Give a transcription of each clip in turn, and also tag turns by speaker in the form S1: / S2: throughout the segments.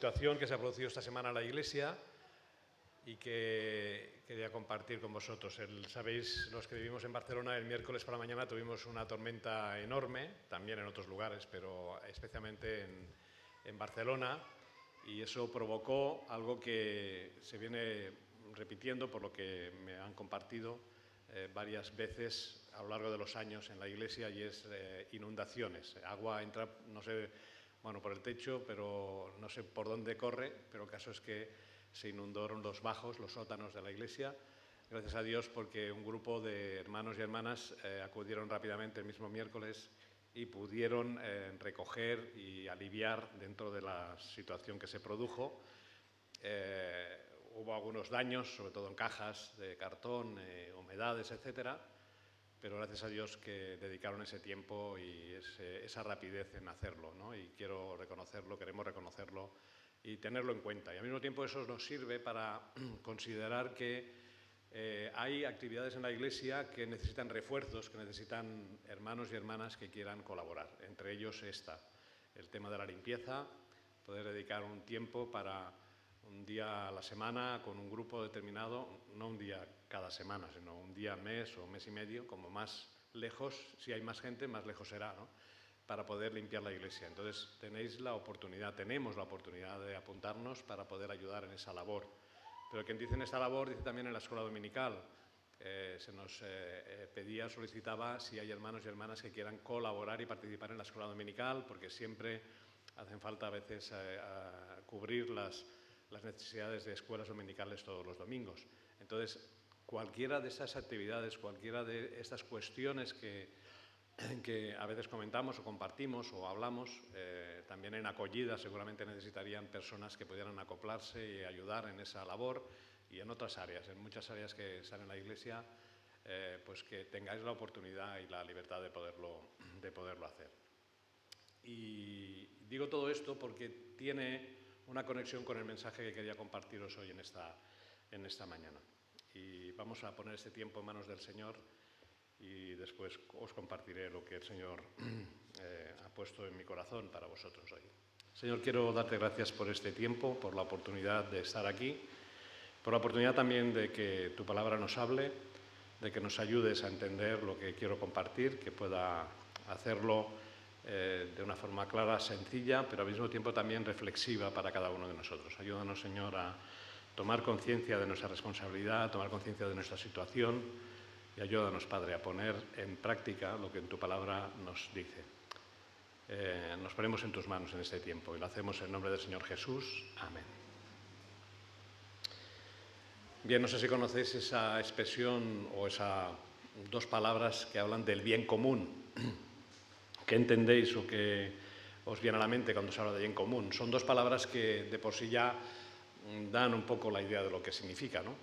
S1: situación que se ha producido esta semana en la Iglesia y que quería compartir con vosotros. Sabéis, los que vivimos en Barcelona, el miércoles por la mañana tuvimos una tormenta enorme, también en otros lugares, pero especialmente en Barcelona, y eso provocó algo que se viene repitiendo, por lo que me han compartido varias veces a lo largo de los años en la Iglesia, y es inundaciones. Agua entra, no sé, bueno, por el techo, pero no sé por dónde corre, pero el caso es que se inundaron los bajos, los sótanos de la Iglesia. Gracias a Dios, porque un grupo de hermanos y hermanas acudieron rápidamente el mismo miércoles y pudieron recoger y aliviar dentro de la situación que se produjo. Hubo algunos daños, sobre todo en cajas de cartón, humedades, etcétera, pero gracias a Dios que dedicaron ese tiempo y esa rapidez en hacerlo, ¿no? Y quiero reconocerlo, queremos reconocerlo y tenerlo en cuenta. Y al mismo tiempo eso nos sirve para considerar que hay actividades en la Iglesia que necesitan refuerzos, que necesitan hermanos y hermanas que quieran colaborar. Entre ellos el tema de la limpieza, poder dedicar un tiempo para un día a la semana con un grupo determinado, no un día cada semana, sino un día al mes o mes y medio, como más lejos, si hay más gente, más lejos será, ¿no?, para poder limpiar la Iglesia. Entonces tenemos la oportunidad de apuntarnos para poder ayudar en esa labor. Pero quien dice en esta labor, dice también en la escuela dominical. Se nos solicitaba si hay hermanos y hermanas que quieran colaborar y participar en la escuela dominical, porque siempre hacen falta a veces cubrir las necesidades de escuelas dominicales todos los domingos. Entonces, cualquiera de esas actividades, cualquiera de estas cuestiones que a veces comentamos o compartimos o hablamos, también en acogida seguramente necesitarían personas que pudieran acoplarse y ayudar en esa labor, y en otras áreas, en muchas áreas que están en la Iglesia, pues que tengáis la oportunidad y la libertad de poderlo hacer. Y digo todo esto porque tiene una conexión con el mensaje que quería compartiros hoy en esta mañana. Y vamos a poner este tiempo en manos del Señor y después os compartiré lo que el Señor ha puesto en mi corazón para vosotros hoy. Señor, quiero darte gracias por este tiempo, por la oportunidad de estar aquí, por la oportunidad también de que tu palabra nos hable, de que nos ayudes a entender lo que quiero compartir, que pueda hacerlo de una forma clara, sencilla, pero al mismo tiempo también reflexiva para cada uno de nosotros. Ayúdanos, Señor, a tomar conciencia de nuestra responsabilidad, a tomar conciencia de nuestra situación, y ayúdanos, Padre, a poner en práctica lo que en tu palabra nos dice. Nos ponemos en tus manos en este tiempo y lo hacemos en nombre del Señor Jesús. Amén. Bien, no sé si conocéis esa expresión o esas dos palabras que hablan del bien común. ¿Qué entendéis o qué os viene a la mente cuando se habla de bien común? Son dos palabras que de por sí ya dan un poco la idea de lo que significa, ¿no?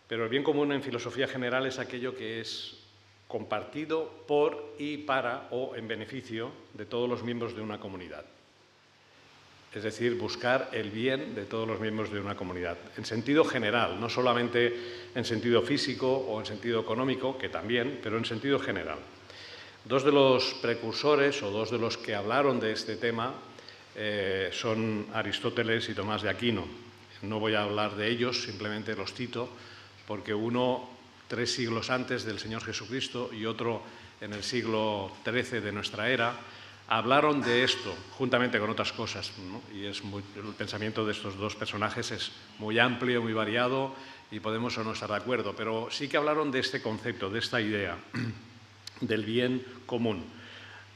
S1: Pero el bien común en filosofía general es aquello que es compartido por y para o en beneficio de todos los miembros de una comunidad. Es decir, buscar el bien de todos los miembros de una comunidad, en sentido general, no solamente en sentido físico o en sentido económico, que también, pero en sentido general. Dos de los precursores o dos de los que hablaron de este tema son Aristóteles y Tomás de Aquino. No voy a hablar de ellos, simplemente los cito, porque uno 3 siglos antes del Señor Jesucristo y otro en el siglo XIII de nuestra era, hablaron de esto, juntamente con otras cosas, ¿no? Y el pensamiento de estos dos personajes es muy amplio, muy variado, y podemos o no estar de acuerdo, pero sí que hablaron de este concepto, de esta idea del bien común.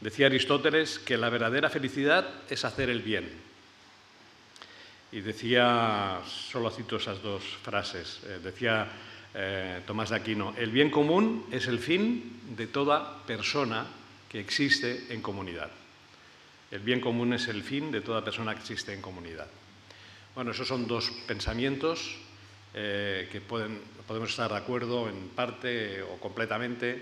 S1: Decía Aristóteles que la verdadera felicidad es hacer el bien. Y decía, solo cito esas dos frases, decía Tomás de Aquino: el bien común es el fin de toda persona que existe en comunidad. El bien común es el fin de toda persona que existe en comunidad. Bueno, esos son dos pensamientos que podemos estar de acuerdo en parte o completamente,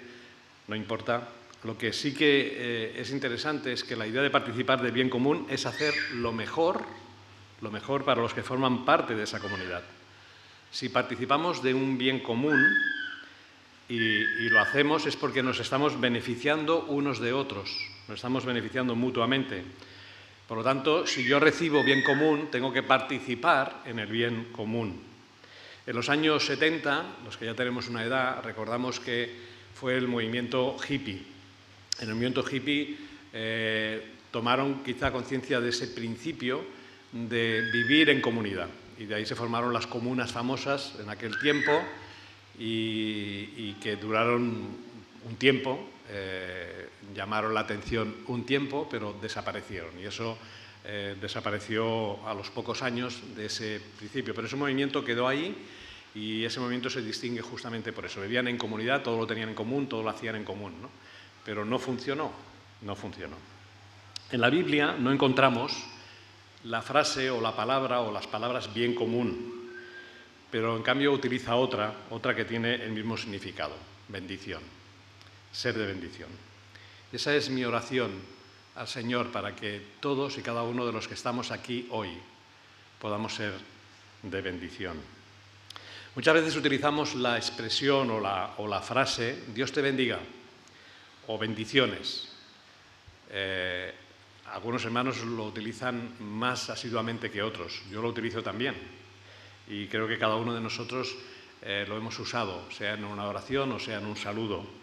S1: no importa. Lo que sí que es interesante es que la idea de participar del bien común es hacer lo mejor para los que forman parte de esa comunidad. Si participamos de un bien común y lo hacemos es porque nos estamos beneficiando unos de otros, nos estamos beneficiando mutuamente. Por lo tanto, si yo recibo bien común, tengo que participar en el bien común. En los años 70, los que ya tenemos una edad, recordamos que fue el movimiento hippie. En el movimiento hippie tomaron quizá conciencia de ese principio de vivir en comunidad. Y de ahí se formaron las comunas famosas en aquel tiempo y que duraron un tiempo, llamaron la atención un tiempo, pero desaparecieron. Y eso desapareció a los pocos años de ese principio. Pero ese movimiento quedó ahí y ese movimiento se distingue justamente por eso. Vivían en comunidad, todo lo tenían en común, todo lo hacían en común, ¿no? Pero no funcionó, no funcionó. En la Biblia no encontramos la frase o la palabra o las palabras bien común, pero en cambio utiliza otra que tiene el mismo significado, bendición, ser de bendición. Esa es mi oración al Señor para que todos y cada uno de los que estamos aquí hoy podamos ser de bendición. Muchas veces utilizamos la expresión o la frase Dios te bendiga o bendiciones. Algunos hermanos lo utilizan más asiduamente que otros. Yo lo utilizo también. Y creo que cada uno de nosotros lo hemos usado, sea en una oración o sea en un saludo.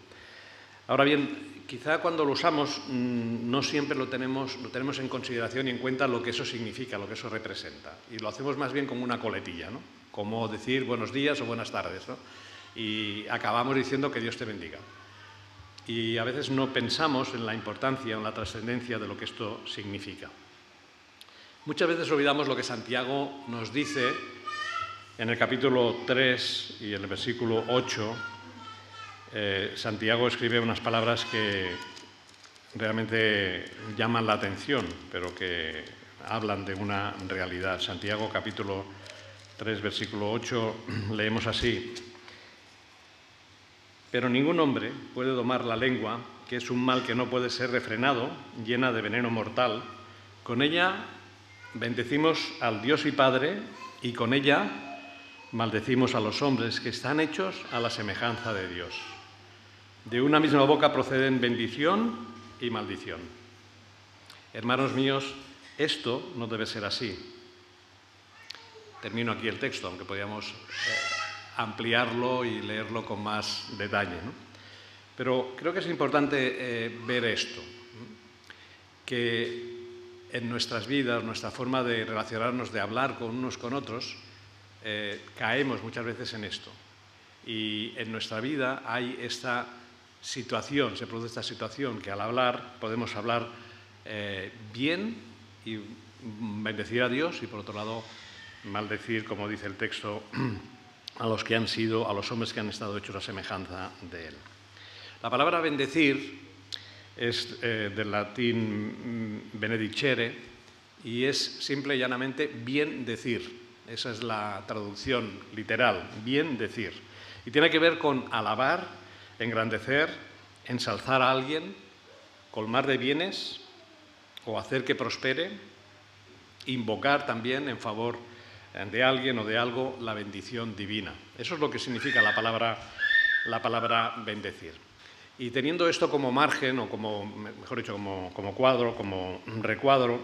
S1: Ahora bien, quizá cuando lo usamos no siempre lo tenemos en consideración y en cuenta lo que eso significa, lo que eso representa. Y lo hacemos más bien como una coletilla, ¿no? Como decir buenos días o buenas tardes, ¿no? Y acabamos diciendo que Dios te bendiga. Y a veces no pensamos en la importancia, en la trascendencia de lo que esto significa. Muchas veces olvidamos lo que Santiago nos dice en el capítulo 3 y en el versículo 8. Santiago escribe unas palabras que realmente llaman la atención, pero que hablan de una realidad. Santiago capítulo 3, versículo 8, leemos así: pero ningún hombre puede domar la lengua, que es un mal que no puede ser refrenado, llena de veneno mortal. Con ella bendecimos al Dios y Padre, y con ella maldecimos a los hombres que están hechos a la semejanza de Dios. De una misma boca proceden bendición y maldición. Hermanos míos, esto no debe ser así. Termino aquí el texto, aunque podríamos ampliarlo y leerlo con más detalle, ¿no? Pero creo que es importante ver esto, que en nuestras vidas, nuestra forma de relacionarnos, de hablar con unos con otros, caemos muchas veces en esto. Y en nuestra vida hay esta situación, se produce esta situación que al hablar podemos hablar bien y bendecir a Dios y por otro lado maldecir, como dice el texto, a los hombres que han estado hechos a semejanza de Él. La palabra bendecir es del latín benedicere y es simple y llanamente bien decir. Esa es la traducción literal, bien decir. Y tiene que ver con alabar, engrandecer, ensalzar a alguien, colmar de bienes o hacer que prospere, invocar también en favor de alguien o de algo la bendición divina. Eso es lo que significa la palabra bendecir. Y teniendo esto como margen, o como, mejor dicho, como cuadro, como recuadro,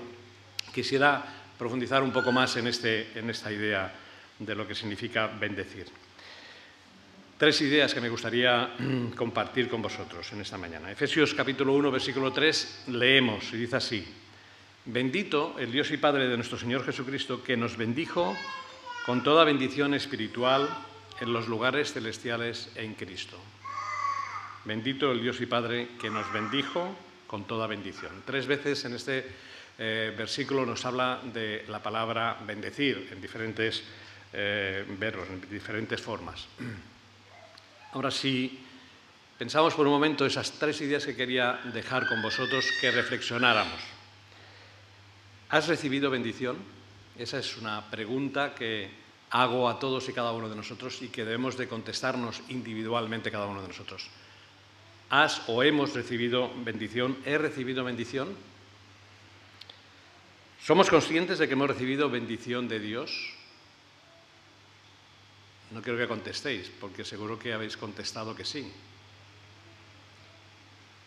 S1: quisiera profundizar un poco más en esta idea de lo que significa bendecir. 3 ideas que me gustaría compartir con vosotros en esta mañana. Efesios capítulo 1, versículo 3, leemos y dice así: bendito el Dios y Padre de nuestro Señor Jesucristo, que nos bendijo con toda bendición espiritual en los lugares celestiales en Cristo. Bendito el Dios y Padre que nos bendijo con toda bendición. 3 veces en este versículo nos habla de la palabra bendecir en diferentes verbos, en diferentes formas. Ahora, si pensamos por un momento esas 3 ideas que quería dejar con vosotros, que reflexionáramos. ¿Has recibido bendición? Esa es una pregunta que hago a todos y cada uno de nosotros y que debemos de contestarnos individualmente cada uno de nosotros. ¿Has o hemos recibido bendición? ¿He recibido bendición? ¿Somos conscientes de que hemos recibido bendición de Dios? No quiero que contestéis, porque seguro que habéis contestado que sí.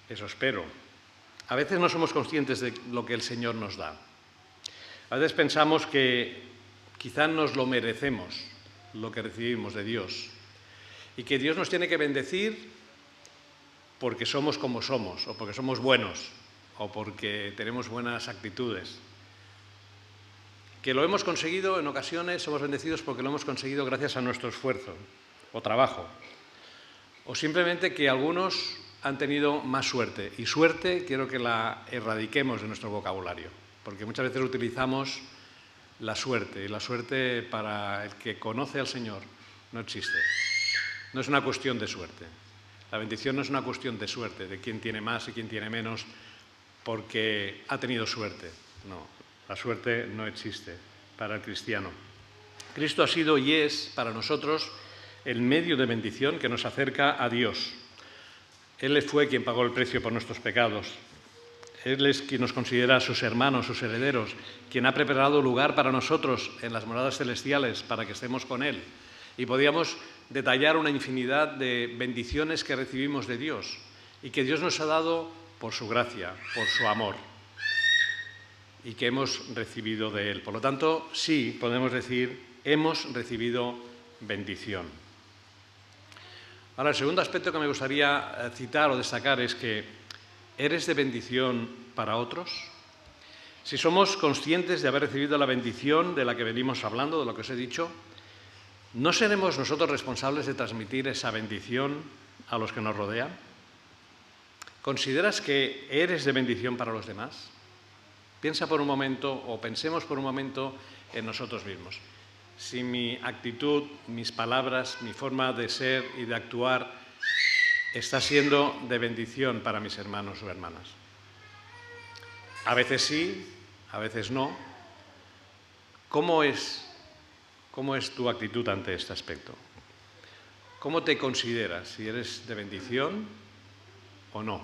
S1: Eso espero. A veces no somos conscientes de lo que el Señor nos da. A veces pensamos que quizá nos lo merecemos, lo que recibimos de Dios, y que Dios nos tiene que bendecir porque somos como somos, o porque somos buenos, o porque tenemos buenas actitudes. Que lo hemos conseguido, en ocasiones somos bendecidos porque lo hemos conseguido gracias a nuestro esfuerzo o trabajo. O simplemente que algunos han tenido más suerte. Y suerte quiero que la erradiquemos de nuestro vocabulario, porque muchas veces utilizamos la suerte, y la suerte para el que conoce al Señor no existe. No es una cuestión de suerte. La bendición no es una cuestión de suerte, de quién tiene más y quién tiene menos porque ha tenido suerte. No, la suerte no existe para el cristiano. Cristo ha sido y es para nosotros el medio de bendición que nos acerca a Dios. Él fue quien pagó el precio por nuestros pecados. Él es quien nos considera sus hermanos, sus herederos, quien ha preparado lugar para nosotros en las moradas celestiales para que estemos con Él. Y podíamos detallar una infinidad de bendiciones que recibimos de Dios y que Dios nos ha dado por su gracia, por su amor, y que hemos recibido de Él. Por lo tanto, sí, podemos decir, hemos recibido bendición. Ahora, el segundo aspecto que me gustaría citar o destacar es que ¿eres de bendición para otros? Si somos conscientes de haber recibido la bendición de la que venimos hablando, de lo que os he dicho, ¿no seremos nosotros responsables de transmitir esa bendición a los que nos rodean? ¿Consideras que eres de bendición para los demás? Piensa por un momento, o pensemos por un momento en nosotros mismos. Si mi actitud, mis palabras, mi forma de ser y de actuar está siendo de bendición para mis hermanos o hermanas. A veces sí, a veces no. ¿Cómo es tu actitud ante este aspecto? ¿Cómo te consideras? ¿Si eres de bendición o no?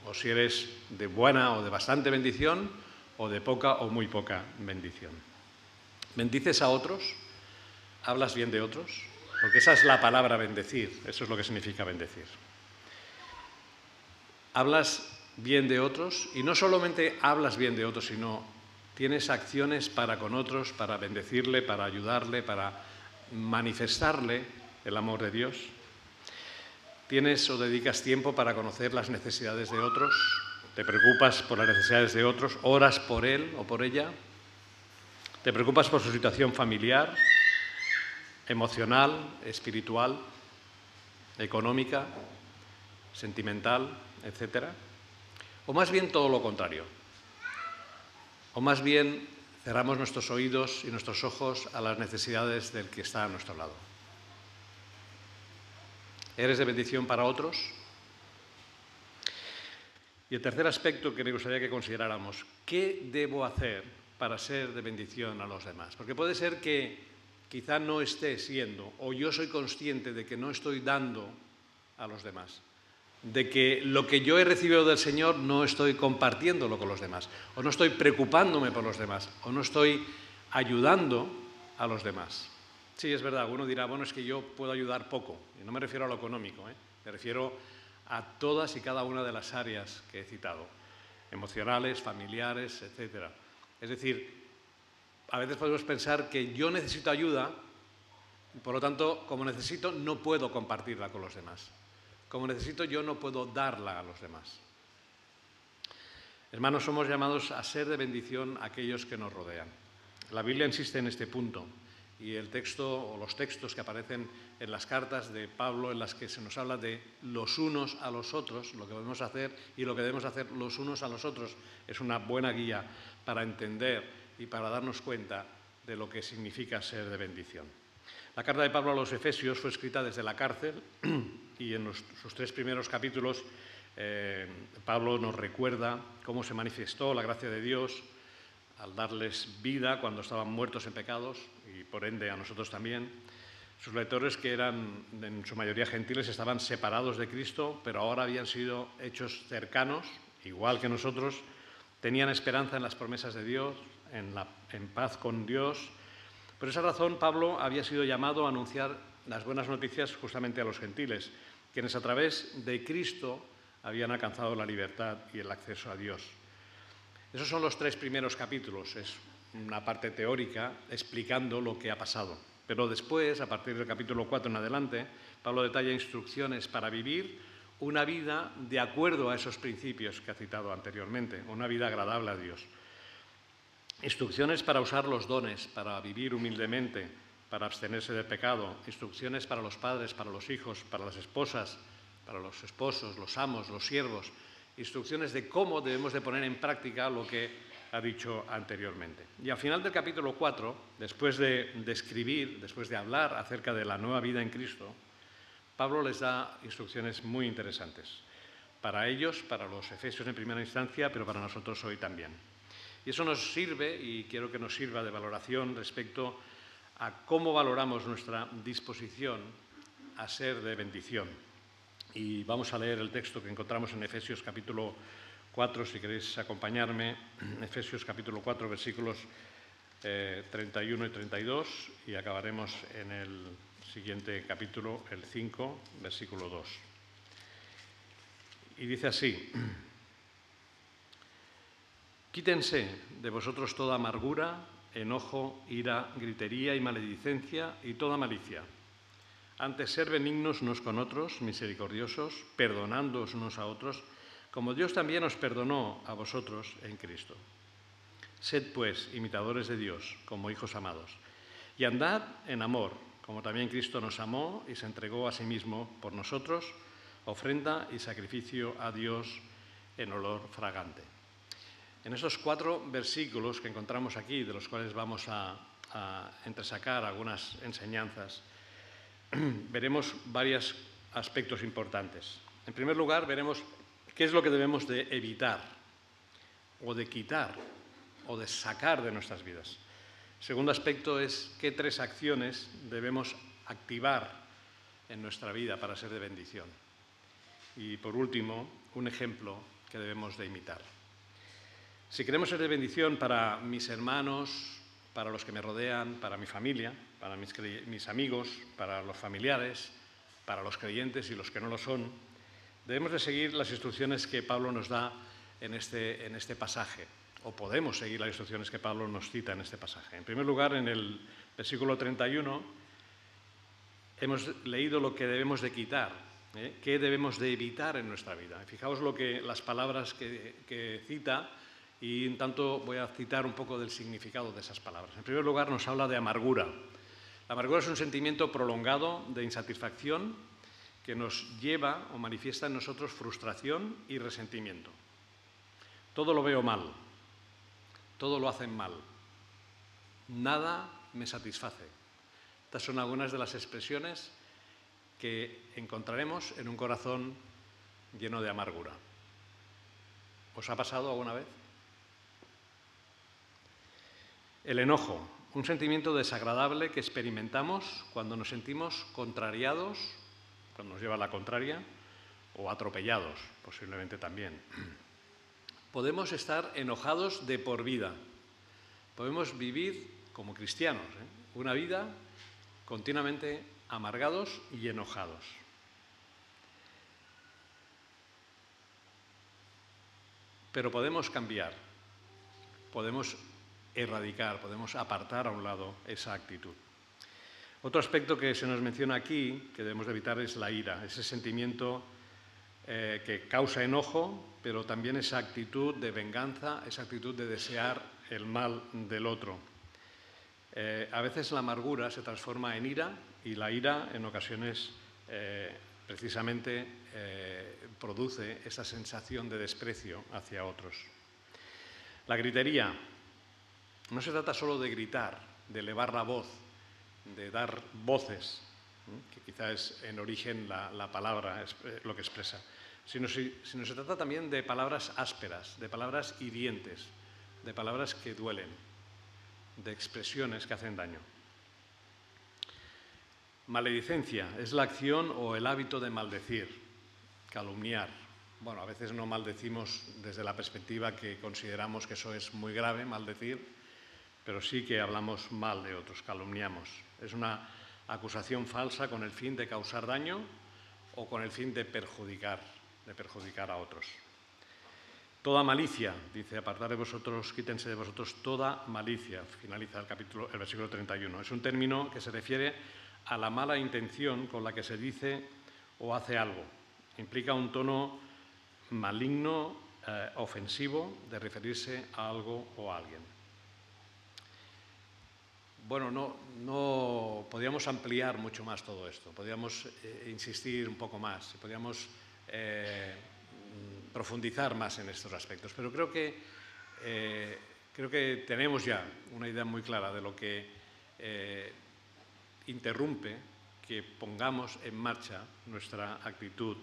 S1: ¿O si eres de buena o de bastante bendición o de poca o muy poca bendición? ¿Bendices a otros? ¿Hablas bien de otros? Porque esa es la palabra bendecir, eso es lo que significa bendecir. Hablas bien de otros y no solamente hablas bien de otros, sino tienes acciones para con otros, para bendecirle, para ayudarle, para manifestarle el amor de Dios. ¿Tienes o dedicas tiempo para conocer las necesidades de otros? ¿Te preocupas por las necesidades de otros? ¿Oras por él o por ella? ¿Te preocupas por su situación familiar, emocional, espiritual, económica, sentimental, etcétera? ¿O más bien todo lo contrario? ¿O más bien cerramos nuestros oídos y nuestros ojos a las necesidades del que está a nuestro lado? ¿Eres de bendición para otros? Y el tercer aspecto que me gustaría que consideráramos, ¿qué debo hacer para ser de bendición a los demás? Porque puede ser que quizá no esté siendo, o yo soy consciente de que no estoy dando a los demás, de que lo que yo he recibido del Señor no estoy compartiéndolo con los demás, o no estoy preocupándome por los demás, o no estoy ayudando a los demás. Sí, es verdad, uno dirá, bueno, es que yo puedo ayudar poco, y no me refiero a lo económico, me refiero a todas y cada una de las áreas que he citado, emocionales, familiares, etc. Es decir, a veces podemos pensar que yo necesito ayuda, y por lo tanto, como necesito, no puedo compartirla con los demás. Como necesito, yo no puedo darla a los demás. Hermanos, somos llamados a ser de bendición a aquellos que nos rodean. La Biblia insiste en este punto, y el texto o los textos que aparecen en las cartas de Pablo en las que se nos habla de los unos a los otros, lo que debemos hacer y lo que debemos hacer los unos a los otros, es una buena guía para entender y para darnos cuenta de lo que significa ser de bendición. La carta de Pablo a los Efesios fue escrita desde la cárcel y en sus 3 primeros capítulos Pablo nos recuerda cómo se manifestó la gracia de Dios al darles vida cuando estaban muertos en pecados y por ende a nosotros también. Sus lectores, que eran en su mayoría gentiles, estaban separados de Cristo, pero ahora habían sido hechos cercanos, igual que nosotros, tenían esperanza en las promesas de Dios, en paz con Dios. Por esa razón, Pablo había sido llamado a anunciar las buenas noticias justamente a los gentiles, quienes a través de Cristo habían alcanzado la libertad y el acceso a Dios. Esos son los 3 primeros capítulos. Es una parte teórica explicando lo que ha pasado. Pero después, a partir del capítulo 4 en adelante, Pablo detalla instrucciones para vivir una vida de acuerdo a esos principios que ha citado anteriormente, una vida agradable a Dios. Instrucciones para usar los dones, para vivir humildemente, para abstenerse del pecado. Instrucciones para los padres, para los hijos, para las esposas, para los esposos, los amos, los siervos. Instrucciones de cómo debemos de poner en práctica lo que ha dicho anteriormente. Y al final del capítulo 4, después de describir, después de hablar acerca de la nueva vida en Cristo, Pablo les da instrucciones muy interesantes. Para ellos, para los efesios en primera instancia, pero para nosotros hoy también. Y eso nos sirve, y quiero que nos sirva de valoración respecto a cómo valoramos nuestra disposición a ser de bendición. Y vamos a leer el texto que encontramos en Efesios capítulo 4, si queréis acompañarme, Efesios capítulo 4, versículos 31 y 32, y acabaremos en el siguiente capítulo, el 5, versículo 2. Y dice así: quítense de vosotros toda amargura, enojo, ira, gritería y maledicencia y toda malicia. Antes, ser benignos unos con otros, misericordiosos, perdonándoos unos a otros, como Dios también os perdonó a vosotros en Cristo. Sed, pues, imitadores de Dios, como hijos amados, y andad en amor, como también Cristo nos amó y se entregó a sí mismo por nosotros, ofrenda y sacrificio a Dios en olor fragante. En esos 4 versículos que encontramos aquí, de los cuales vamos a entresacar algunas enseñanzas, veremos varios aspectos importantes. En primer lugar, veremos qué es lo que debemos de evitar, o de quitar, o de sacar de nuestras vidas. El segundo aspecto es qué 3 acciones debemos activar en nuestra vida para ser de bendición. Y por último, un ejemplo que debemos de imitar. Si queremos ser de bendición para mis hermanos, para los que me rodean, para mi familia, para mis amigos, para los familiares, para los creyentes y los que no lo son, debemos de seguir las instrucciones que Pablo nos da en este pasaje, o podemos seguir las instrucciones que Pablo nos cita en este pasaje. En primer lugar, en el versículo 31, hemos leído lo que debemos de quitar, qué debemos de evitar en nuestra vida. Fijaos las palabras que cita, y en tanto voy a citar un poco del significado de esas palabras. En primer lugar, nos habla de amargura. La amargura es un sentimiento prolongado de insatisfacción que nos lleva o manifiesta en nosotros frustración y resentimiento. Todo lo veo mal, todo lo hacen mal, nada me satisface. Estas son algunas de las expresiones que encontraremos en un corazón lleno de amargura. ¿Os ha pasado alguna vez? El enojo, un sentimiento desagradable que experimentamos cuando nos sentimos contrariados, cuando nos lleva a la contraria, o atropellados, posiblemente también. Podemos estar enojados de por vida. Podemos vivir como cristianos, una vida continuamente amargados y enojados. Pero podemos cambiar, podemos erradicar, podemos apartar a un lado esa actitud. Otro aspecto que se nos menciona aquí, que debemos de evitar, es la ira, ese sentimiento que causa enojo, pero también esa actitud de venganza, esa actitud de desear el mal del otro. A veces la amargura se transforma en ira, y la ira en ocasiones precisamente produce esa sensación de desprecio hacia otros. La gritería. No se trata solo de gritar, de elevar la voz, de dar voces, que quizá es en origen la palabra lo que expresa, sino se trata también de palabras ásperas, de palabras hirientes, de palabras que duelen, de expresiones que hacen daño. Maledicencia es la acción o el hábito de maldecir, calumniar. Bueno, a veces no maldecimos desde la perspectiva que consideramos que eso es muy grave, maldecir, pero sí que hablamos mal de otros, calumniamos. Es una acusación falsa con el fin de causar daño o con el fin de perjudicar a otros. Toda malicia, dice, apartad de vosotros, quítense de vosotros toda malicia, finaliza el versículo 31. Es un término que se refiere a la mala intención con la que se dice o hace algo. Implica un tono maligno, ofensivo, de referirse a algo o a alguien. Bueno, no podríamos ampliar mucho más todo esto, podríamos insistir un poco más, podríamos profundizar más en estos aspectos, pero creo que tenemos ya una idea muy clara de lo que interrumpe que pongamos en marcha nuestra actitud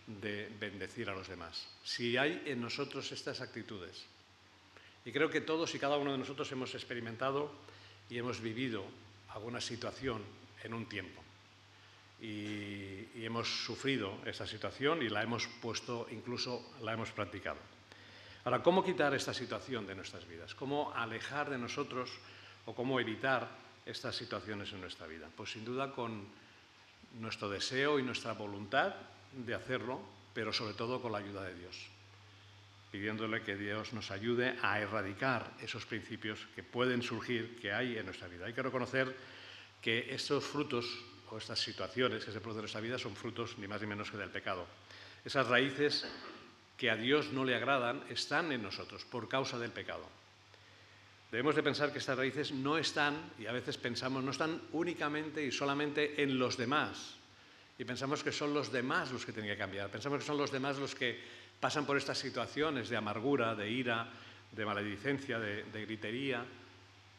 S1: de bendecir a los demás. Si hay en nosotros estas actitudes, y creo que todos y cada uno de nosotros hemos experimentado y hemos vivido alguna situación en un tiempo, y hemos sufrido esa situación y la hemos puesto, incluso la hemos practicado. Ahora, ¿cómo quitar esta situación de nuestras vidas? ¿Cómo alejar de nosotros o cómo evitar estas situaciones en nuestra vida? Pues sin duda con nuestro deseo y nuestra voluntad de hacerlo, pero sobre todo con la ayuda de Dios, pidiéndole que Dios nos ayude a erradicar esos principios que pueden surgir, que hay en nuestra vida. Hay que reconocer que estos frutos o estas situaciones que se producen en nuestra vida son frutos ni más ni menos que del pecado. Esas raíces que a Dios no le agradan están en nosotros por causa del pecado. Debemos de pensar que estas raíces no están, y a veces pensamos, no están únicamente y solamente en los demás. Y pensamos que son los demás los que tienen que cambiar. Pensamos que son los demás los que pasan por estas situaciones de amargura, de ira, de maledicencia, de gritería.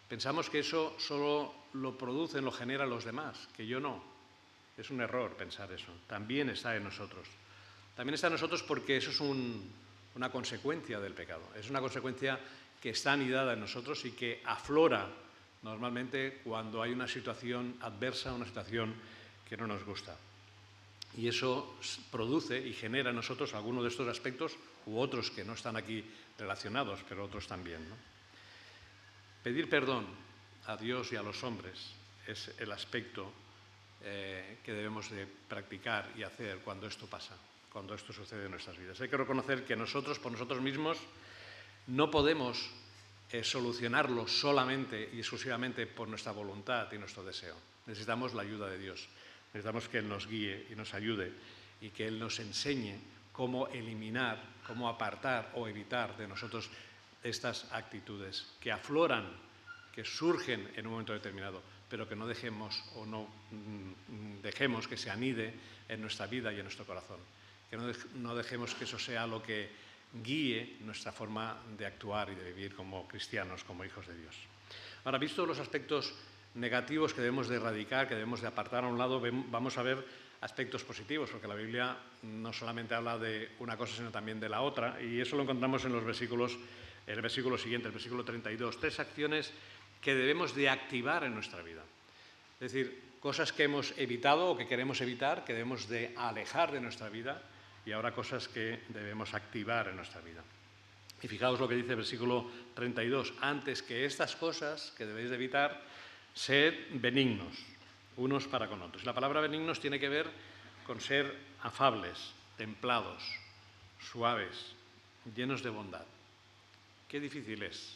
S1: Pensamos que eso solo lo producen, lo generan los demás, que yo no. Es un error pensar eso. También está en nosotros. También está en nosotros porque eso es una consecuencia del pecado. Es una consecuencia que está anidada en nosotros y que aflora normalmente cuando hay una situación adversa, una situación que no nos gusta. Y eso produce y genera en nosotros algunos de estos aspectos u otros que no están aquí relacionados, pero otros también, ¿no? Pedir perdón a Dios y a los hombres es el aspecto que debemos de practicar y hacer cuando esto pasa, cuando esto sucede en nuestras vidas. Hay que reconocer que nosotros, por nosotros mismos, no podemos solucionarlo solamente y exclusivamente por nuestra voluntad y nuestro deseo. Necesitamos la ayuda de Dios. Necesitamos que Él nos guíe y nos ayude y que Él nos enseñe cómo eliminar, cómo apartar o evitar de nosotros estas actitudes que afloran, que surgen en un momento determinado, pero que no dejemos o no dejemos que se anide en nuestra vida y en nuestro corazón. Que no dejemos que eso sea lo que guíe nuestra forma de actuar y de vivir como cristianos, como hijos de Dios. Ahora, visto los aspectos negativos que debemos de erradicar, que debemos de apartar a un lado, vamos a ver aspectos positivos, porque la Biblia no solamente habla de una cosa, sino también de la otra, y eso lo encontramos en los versículos, el versículo siguiente, el versículo 32, 3 acciones que debemos de activar en nuestra vida. Es decir, cosas que hemos evitado o que queremos evitar, que debemos de alejar de nuestra vida, y ahora cosas que debemos activar en nuestra vida. Y fijaos lo que dice el versículo 32, antes que estas cosas que debéis de evitar, sed benignos, unos para con otros. La palabra benignos tiene que ver con ser afables, templados, suaves, llenos de bondad. Qué difícil es,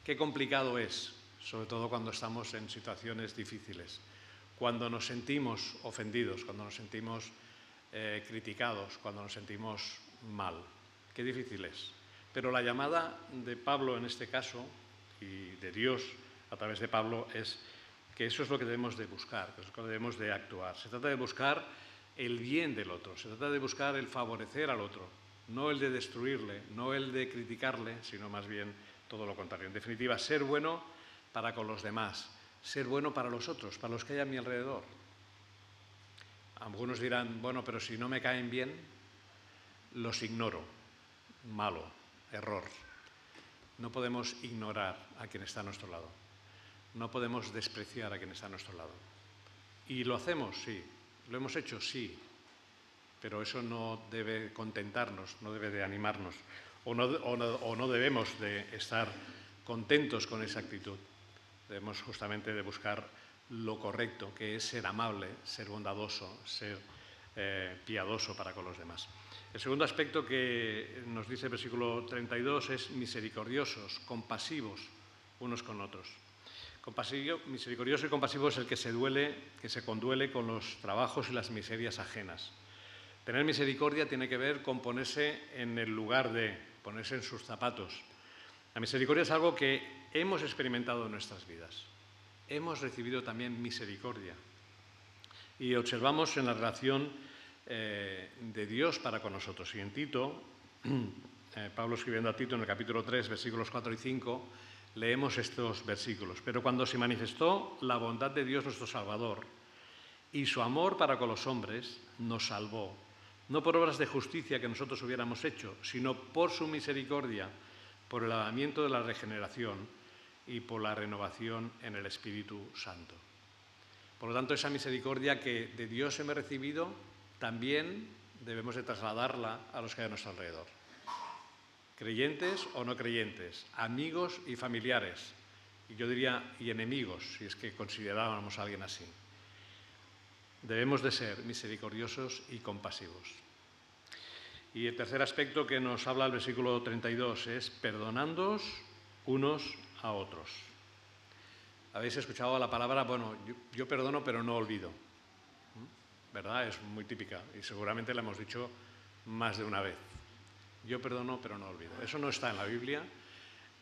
S1: qué complicado es, sobre todo cuando estamos en situaciones difíciles, cuando nos sentimos ofendidos, cuando nos sentimos criticados, cuando nos sentimos mal. Qué difícil es. Pero la llamada de Pablo en este caso, y de Dios a través de Pablo, es que eso es lo que debemos de buscar, que es lo que debemos de actuar. Se trata de buscar el bien del otro, se trata de buscar el favorecer al otro, no el de destruirle, no el de criticarle, sino más bien todo lo contrario. En definitiva, ser bueno para con los demás, ser bueno para los otros, para los que hay a mi alrededor. Algunos dirán, bueno, pero si no me caen bien, los ignoro. Malo, error. No podemos ignorar a quien está a nuestro lado. No podemos despreciar a quien está a nuestro lado. Y lo hacemos, sí. Lo hemos hecho, sí. Pero eso no debe contentarnos, no debe de animarnos. O no debemos de estar contentos con esa actitud. Debemos justamente de buscar lo correcto, que es ser amable, ser bondadoso, ser piadoso para con los demás. El segundo aspecto que nos dice el versículo 32 es misericordiosos, compasivos unos con otros. Misericordioso y compasivo es el que se conduele con los trabajos y las miserias ajenas. Tener misericordia tiene que ver con ponerse en el lugar de, ponerse en sus zapatos. La misericordia es algo que hemos experimentado en nuestras vidas. Hemos recibido también misericordia. Y observamos en la relación de Dios para con nosotros. Y en Tito, Pablo escribiendo a Tito en el capítulo 3, versículos 4 y 5, leemos estos versículos. Pero cuando se manifestó la bondad de Dios nuestro Salvador y su amor para con los hombres, nos salvó, no por obras de justicia que nosotros hubiéramos hecho, sino por su misericordia, por el lavamiento de la regeneración y por la renovación en el Espíritu Santo. Por lo tanto, esa misericordia que de Dios hemos recibido, también debemos de trasladarla a los que hay a nuestro alrededor. Creyentes o no creyentes, amigos y familiares, y yo diría y enemigos, si es que considerábamos a alguien así. Debemos de ser misericordiosos y compasivos. Y el tercer aspecto que nos habla el versículo 32 es perdonándoos unos a otros. Habéis escuchado la palabra, bueno, yo perdono pero no olvido, ¿verdad? Es muy típica y seguramente la hemos dicho más de una vez. Yo perdono pero no olvido. Eso no está en la Biblia,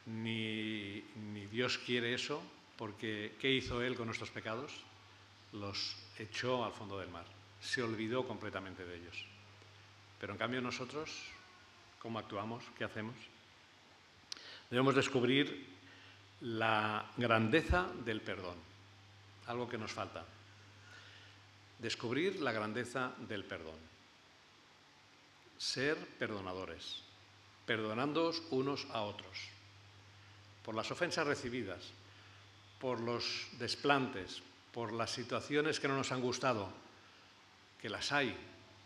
S1: ni Dios quiere eso, porque ¿qué hizo Él con nuestros pecados? Los echó al fondo del mar, se olvidó completamente de ellos. Pero en cambio nosotros, ¿cómo actuamos? ¿Qué hacemos? Debemos descubrir la grandeza del perdón, algo que nos falta. Descubrir la grandeza del perdón. Ser perdonadores, perdonándoos unos a otros. Por las ofensas recibidas, por los desplantes, por las situaciones que no nos han gustado, que las hay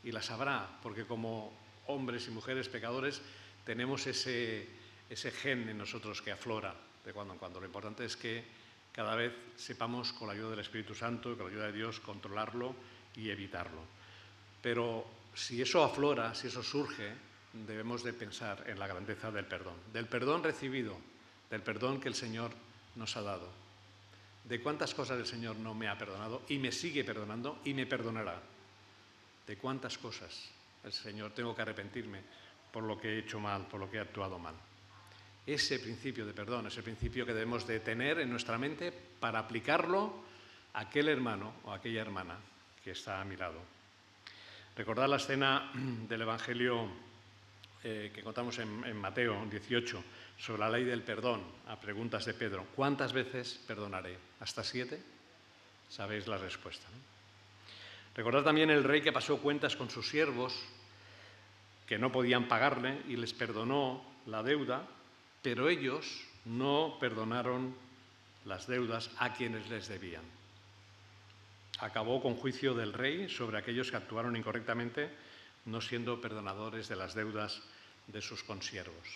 S1: y las habrá, porque como hombres y mujeres pecadores tenemos ese gen en nosotros que aflora de cuando en cuando. Lo importante es que cada vez sepamos, con la ayuda del Espíritu Santo y con la ayuda de Dios, controlarlo y evitarlo. Pero si eso aflora, si eso surge, debemos de pensar en la grandeza del perdón recibido, del perdón que el Señor nos ha dado. De cuántas cosas el Señor no me ha perdonado y me sigue perdonando y me perdonará. De cuántas cosas el Señor tengo que arrepentirme por lo que he hecho mal, por lo que he actuado mal. Ese principio de perdón es el principio que debemos de tener en nuestra mente para aplicarlo a aquel hermano o a aquella hermana que está a mi lado. Recordad la escena del Evangelio que contamos en Mateo 18 sobre la ley del perdón, a preguntas de Pedro. ¿Cuántas veces perdonaré? ¿Hasta 7? Sabéis la respuesta, ¿no? Recordad también el rey que pasó cuentas con sus siervos que no podían pagarle y les perdonó la deuda, pero ellos no perdonaron las deudas a quienes les debían. Acabó con juicio del rey sobre aquellos que actuaron incorrectamente, no siendo perdonadores de las deudas de sus consiervos.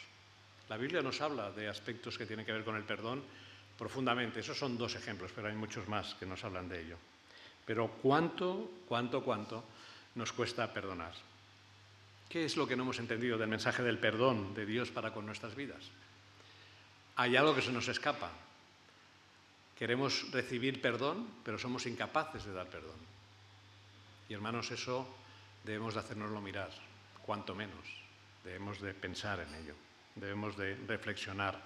S1: La Biblia nos habla de aspectos que tienen que ver con el perdón profundamente. Esos son 2 ejemplos, pero hay muchos más que nos hablan de ello. Pero ¿cuánto nos cuesta perdonar? ¿Qué es lo que no hemos entendido del mensaje del perdón de Dios para con nuestras vidas? Hay algo que se nos escapa. Queremos recibir perdón, pero somos incapaces de dar perdón. Y hermanos, eso debemos de hacérnoslo mirar, cuanto menos. Debemos de pensar en ello. Debemos de reflexionar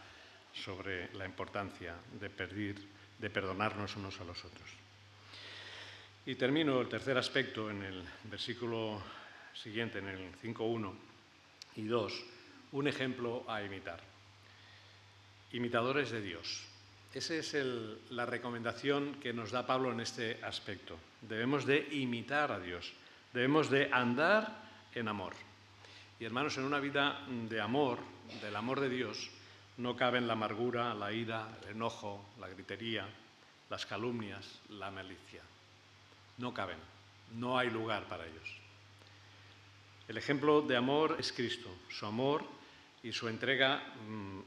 S1: sobre la importancia de perdonarnos unos a los otros. Y termino el tercer aspecto en el versículo siguiente, en el 5:1 y 2, un ejemplo a imitar. Imitadores de Dios. Esa es la recomendación que nos da Pablo en este aspecto. Debemos de imitar a Dios, debemos de andar en amor. Y hermanos, en una vida de amor, del amor de Dios, no caben la amargura, la ira, el enojo, la gritería, las calumnias, la malicia. No caben, no hay lugar para ellos. El ejemplo de amor es Cristo, su amor y su entrega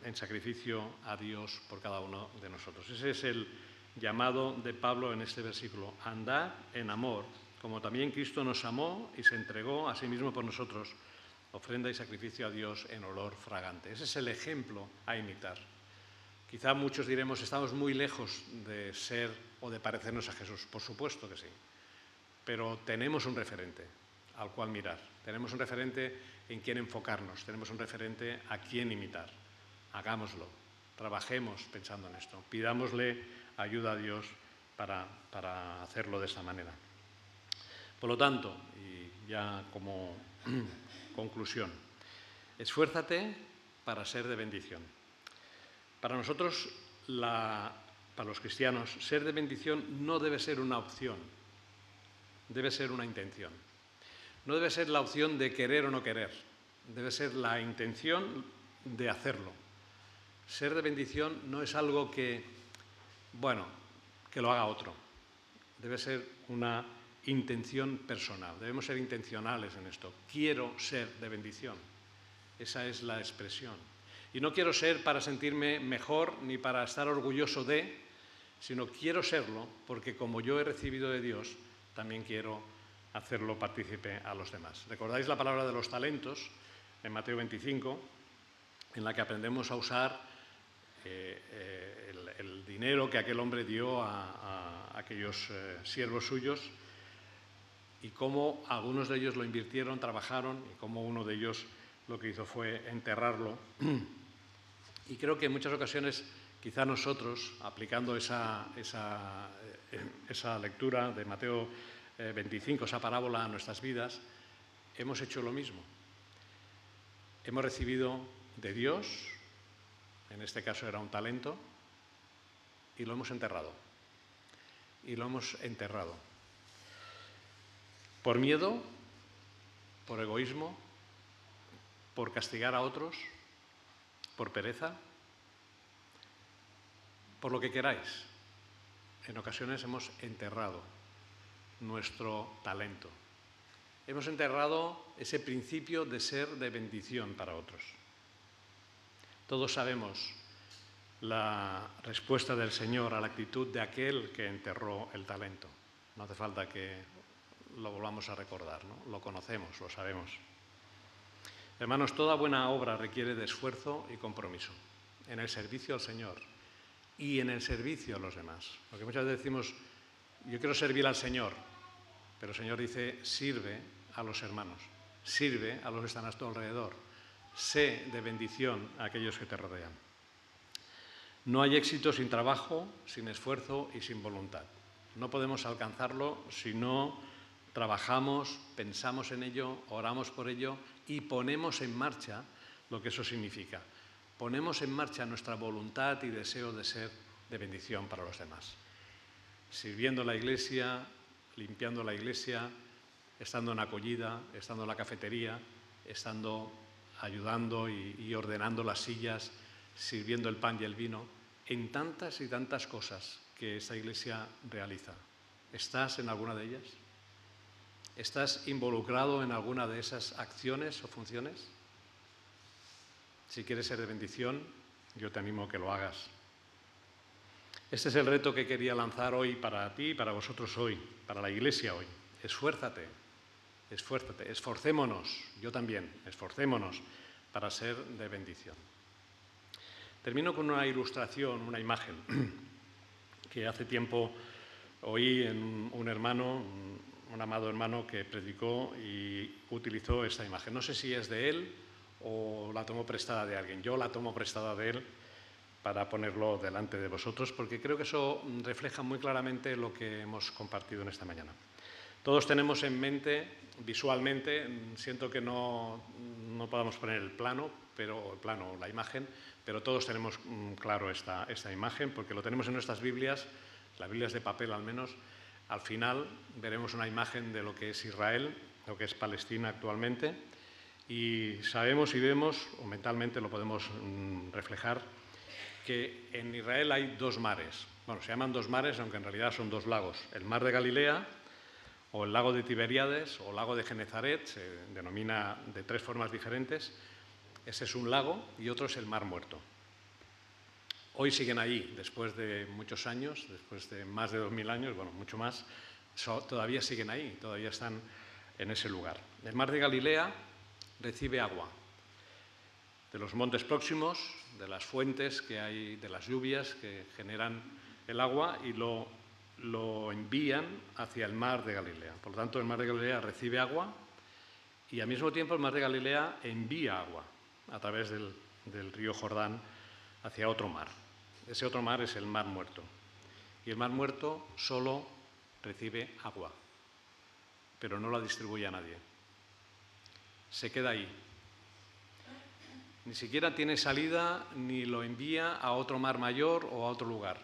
S1: en sacrificio a Dios por cada uno de nosotros. Ese es el llamado de Pablo en este versículo, andar en amor como también Cristo nos amó y se entregó a sí mismo por nosotros, ofrenda y sacrificio a Dios en olor fragante. Ese es el ejemplo a imitar. Quizá muchos diremos, estamos muy lejos de ser o de parecernos a Jesús. Por supuesto que sí, pero tenemos un referente al cual mirar. Tenemos un referente en quien enfocarnos, tenemos un referente a quien imitar. Hagámoslo, trabajemos pensando en esto, pidámosle ayuda a Dios para hacerlo de esta manera. Por lo tanto, y ya como conclusión, esfuérzate para ser de bendición. Para nosotros, para los cristianos, ser de bendición no debe ser una opción, debe ser una intención. No debe ser la opción de querer o no querer, debe ser la intención de hacerlo. Ser de bendición no es algo que lo haga otro. Debe ser una intención personal. Debemos ser intencionales en esto. Quiero ser de bendición. Esa es la expresión. Y no quiero ser para sentirme mejor ni para estar orgulloso de, sino quiero serlo porque como yo he recibido de Dios, también quiero hacerlo partícipe a los demás. ¿Recordáis la palabra de los talentos en Mateo 25, en la que aprendemos a usar el dinero que aquel hombre dio a aquellos siervos suyos y cómo algunos de ellos lo invirtieron, trabajaron y cómo uno de ellos lo que hizo fue enterrarlo? Y creo que en muchas ocasiones quizá nosotros, aplicando esa lectura de Mateo 25, esa parábola a nuestras vidas, hemos hecho lo mismo. Hemos recibido de Dios, en este caso era un talento, y lo hemos enterrado. Y lo hemos enterrado. Por miedo, por egoísmo, por castigar a otros, por pereza, por lo que queráis. En ocasiones hemos enterrado nuestro talento. Hemos enterrado ese principio de ser de bendición para otros. Todos sabemos la respuesta del Señor a la actitud de aquel que enterró el talento. No hace falta que lo volvamos a recordar, ¿no? Lo conocemos, lo sabemos. Hermanos, toda buena obra requiere de esfuerzo y compromiso en el servicio al Señor y en el servicio a los demás. Porque muchas veces decimos, yo quiero servir al Señor, pero el Señor dice, sirve a los hermanos, sirve a los que están a tu alrededor, sé de bendición a aquellos que te rodean. No hay éxito sin trabajo, sin esfuerzo y sin voluntad. No podemos alcanzarlo si no trabajamos, pensamos en ello, oramos por ello y ponemos en marcha lo que eso significa. Ponemos en marcha nuestra voluntad y deseo de ser de bendición para los demás. Sirviendo la iglesia, limpiando la iglesia, estando en acogida, estando en la cafetería, estando ayudando y ordenando las sillas, sirviendo el pan y el vino, en tantas y tantas cosas que esta iglesia realiza. ¿Estás en alguna de ellas? ¿Estás involucrado en alguna de esas acciones o funciones? Si quieres ser de bendición, yo te animo a que lo hagas. Este es el reto que quería lanzar hoy para ti y para vosotros hoy, para la iglesia hoy. Esfuérzate, esfuérzate, esforcémonos, yo también, esforcémonos para ser de bendición. Termino con una ilustración, una imagen, que hace tiempo oí en un hermano, un amado hermano que predicó y utilizó esta imagen. No sé si es de él o la tomó prestada de alguien. Yo la tomo prestada de él para ponerlo delante de vosotros, porque creo que eso refleja muy claramente lo que hemos compartido en esta mañana. Todos tenemos en mente, visualmente, siento que no podamos poner el plano, la imagen, pero todos tenemos claro esta imagen, porque lo tenemos en nuestras Biblias, las Biblias de papel al menos. Al final veremos una imagen de lo que es Israel, lo que es Palestina actualmente, y sabemos y vemos, o mentalmente lo podemos reflejar, que en Israel hay dos mares. Bueno, se llaman dos mares, aunque en realidad son dos lagos. El mar de Galilea, o el lago de Tiberíades, o el lago de Genezaret, se denomina de tres formas diferentes. Ese es un lago y otro es el Mar Muerto. Hoy siguen allí, después de muchos años, después de más de 2000 años, bueno, mucho más, todavía siguen ahí, todavía están en ese lugar. El mar de Galilea recibe agua de los montes próximos, de las fuentes que hay, de las lluvias que generan el agua y lo envían hacia el mar de Galilea. Por lo tanto, el mar de Galilea recibe agua y al mismo tiempo el mar de Galilea envía agua a través del río Jordán hacia otro mar. Ese otro mar es el Mar Muerto. Y el Mar Muerto solo recibe agua, pero no la distribuye a nadie. Se queda ahí. Ni siquiera tiene salida ni lo envía a otro mar mayor o a otro lugar.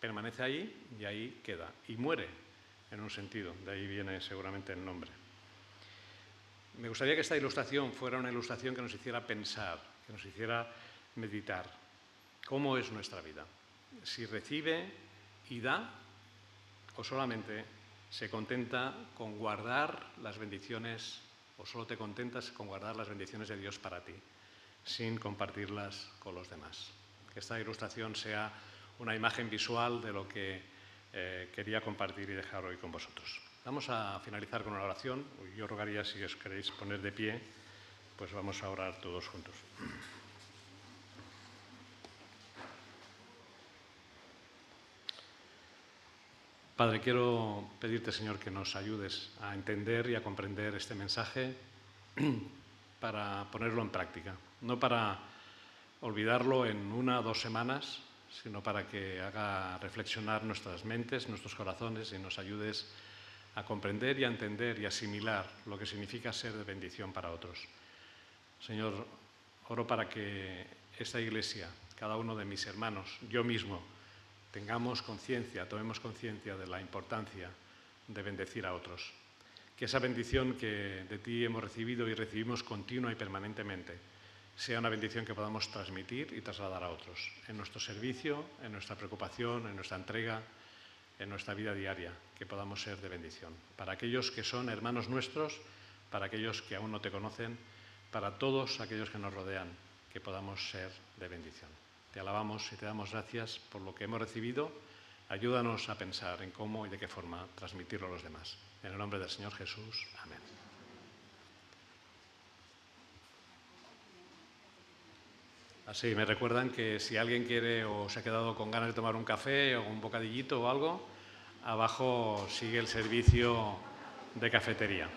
S1: Permanece ahí y ahí queda. Y muere, en un sentido. De ahí viene seguramente el nombre. Me gustaría que esta ilustración fuera una ilustración que nos hiciera pensar, que nos hiciera meditar. ¿Cómo es nuestra vida? Si recibe y da, o solamente se contenta con guardar las bendiciones, o solo te contentas con guardar las bendiciones de Dios para ti, sin compartirlas con los demás. Que esta ilustración sea una imagen visual de lo que quería compartir y dejar hoy con vosotros. Vamos a finalizar con una oración. Yo rogaría, si os queréis poner de pie, pues vamos a orar todos juntos. Padre, quiero pedirte, Señor, que nos ayudes a entender y a comprender este mensaje para ponerlo en práctica. No para olvidarlo en 1 o 2 semanas, sino para que haga reflexionar nuestras mentes, nuestros corazones y nos ayudes a comprender y a entender y asimilar lo que significa ser de bendición para otros. Señor, oro para que esta Iglesia, cada uno de mis hermanos, yo mismo, tomemos conciencia de la importancia de bendecir a otros. Que esa bendición que de ti hemos recibido y recibimos continua y permanentemente sea una bendición que podamos transmitir y trasladar a otros, en nuestro servicio, en nuestra preocupación, en nuestra entrega, en nuestra vida diaria, que podamos ser de bendición. Para aquellos que son hermanos nuestros, para aquellos que aún no te conocen, para todos aquellos que nos rodean, que podamos ser de bendición. Te alabamos y te damos gracias por lo que hemos recibido. Ayúdanos a pensar en cómo y de qué forma transmitirlo a los demás. En el nombre del Señor Jesús. Amén. Así, me recuerdan que si alguien quiere o se ha quedado con ganas de tomar un café o un bocadillito o algo, abajo sigue el servicio de cafetería.